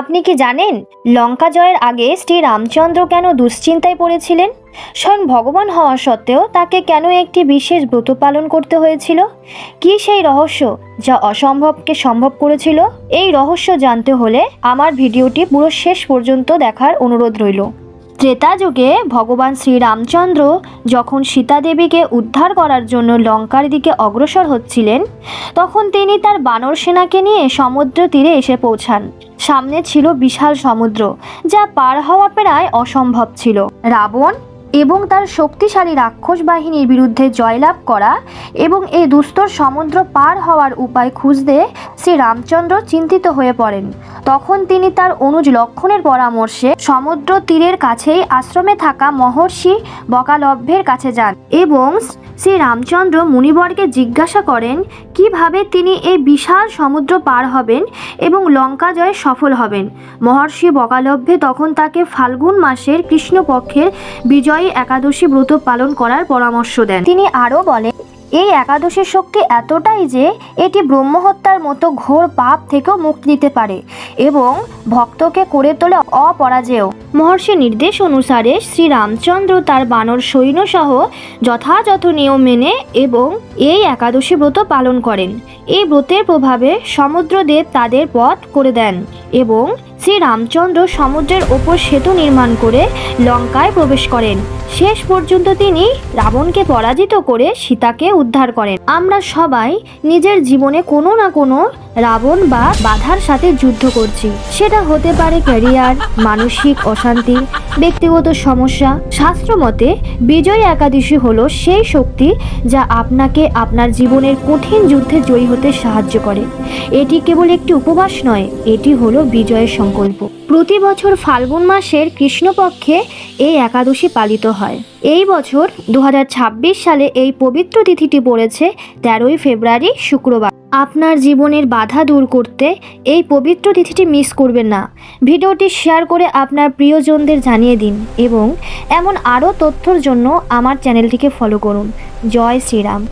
আপনি কি জানেন লঙ্কা জয়ের আগে শ্রী রামচন্দ্র কেন দুশ্চিন্তায় পড়েছিলেন? স্বয়ং ভগবান হওয়া সত্ত্বেও তাকে কেন একটি বিশেষ ব্রত পালন করতে হয়েছিল? কি সেই রহস্য যা অসম্ভবকে সম্ভব করেছিল? এই রহস্য জানতে হলে আমার ভিডিওটি পুরো শেষ পর্যন্ত দেখার অনুরোধ রইল। ত্রেতা যুগে ভগবান শ্রীরামচন্দ্র যখন সীতা দেবীকে উদ্ধার করার জন্য লঙ্কার দিকে অগ্রসর হচ্ছিলেন, তখন তিনি তার বানর সেনাকে নিয়ে সমুদ্র তীরে এসে পৌঁছান। সামনে ছিল বিশাল সমুদ্র, যা পার হওয়া প্রায় অসম্ভব ছিল। রাবণ এবং তার শক্তিশালী রাক্ষস বাহিনীর বিরুদ্ধে জয়লাভ করা এবং এই দুস্তর সমুদ্র পার হওয়ার উপায় খুঁজতে শ্রীরামচন্দ্র চিন্তিত হয়ে পড়েন। তখন তিনি তার অনুজ লক্ষণের পরামর্শে সমুদ্র তীরের কাছেই আশ্রমে থাকা মহর্ষি বকালভ্যের কাছে যান এবং শ্রীরামচন্দ্র মুনিবরকে জিজ্ঞাসা করেন কিভাবে তিনি এই বিশাল সমুদ্র পার হবেন এবং লঙ্কা জয়ে সফল হবেন। মহর্ষি বকালভ্য তখন তাকে ফাল্গুন মাসের কৃষ্ণপক্ষের বিজয়ী একাদশী ব্রত পালন করার পরামর্শ দেন। তিনি আরও বলেন, এই একাদশীর শক্তি এতটাই যে এটি ব্রহ্মহত্যার মতো ঘোর পাপ থেকেও মুক্তি দিতে পারে এবং ভক্তকে করে তোলে অপরাজেয়। মহর্ষির নির্দেশ অনুসারে শ্রীরামচন্দ্র তার বানর সৈন্যসহ যথাযথ নিয়ম মেনে এবং এই একাদশী ব্রত পালন করেন। এই ব্রতের প্রভাবে সমুদ্রদেব তাদের পথ করে দেন এবং শ্রীরামচন্দ্র সমুদ্রের ওপর সেতু নির্মাণ করে লঙ্কায় প্রবেশ করেন। শেষ পর্যন্ত তিনি রাবণকে পরাজিত করে সীতাকে উদ্ধার করেন। আমরা সবাই নিজের জীবনে কোনো না কোনো রাবণ বা বাধার সাথে যুদ্ধ করছি। সেটা হতে পারে ক্যারিয়ার, মানসিক অশান্তি, ব্যক্তিগত সমস্যা। শাস্ত্র মতে বিজয় একাদশী হলো সেই শক্তি যা আপনাকে আপনার জীবনের কঠিন যুদ্ধে জয়ী হতে সাহায্য করে। এটি কেবল একটি উপবাস নয়, এটি হলো বিজয়ের সংকল্প। প্রতি বছর ফাল্গুন মাসের কৃষ্ণপক্ষে এই একাদশী পালিত হয়। এই বছর 2026 সালে এই পবিত্র তিথিটি পড়েছে 13ই ফেব্রুয়ারি শুক্রবার। আপনার জীবনের বাধা দূর করতে এই পবিত্র তিথিটি মিস করবেন না। ভিডিওটি শেয়ার করে আপনার প্রিয়জনদের জানিয়ে দিন এবং এমন আরও তথ্যের জন্য আমার চ্যানেলটিকে ফলো করুন। জয় শ্রীরাম।